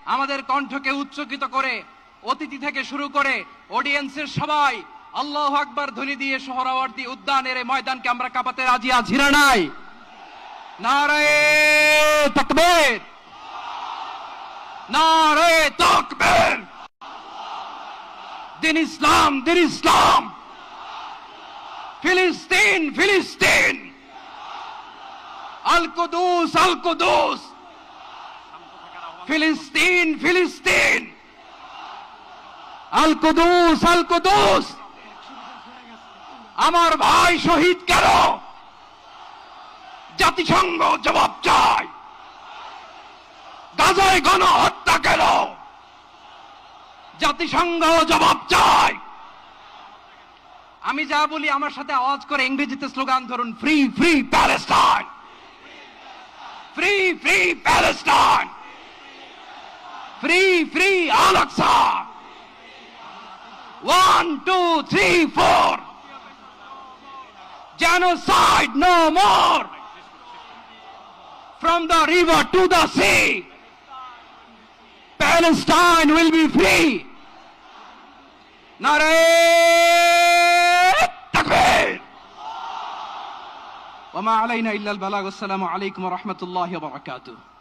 আমাদের কণ্ঠকে উচ্চকিত করে অতিথি থেকে শুরু করে অডিয়েন্সের সবাই আল্লাহু আকবার ধ্বনি দিয়ে সোহরাওয়ার্দী উদ্যানের এই ময়দানকে আমরা কাঁপাতে রাজি আছি না নাই? নারায়ে তাকবীর, নারায়ে তাকবীর। দিন ইসলাম, দিন ইসলাম। ফিলিস্তিন, ফিলিস্তিন। আল কুদুস, আল কুদুস। ফিলিস্তিন, ফিলিস্তিন। আল কুদুস, আল কুদুস। আমার ভাই শহীদ কেন? জাতিসংঘ জবাব চায়। গাজায় গণহত্যা কেন? জাতিসংঘ জবাব চায়। আমি যা বলি আমার সাথে আওয়াজ করে ইংরেজিতে স্লোগান ধরুন, free free Palestine, free free Palestine, free free Al Aqsa. 1 2 3 4, genocide no more. From the river to the sea, Palestine will be free. Nare takbir. Wa ma alayna illa al balagh. Assalamu alaykum wa rahmatullahi wa barakatuh.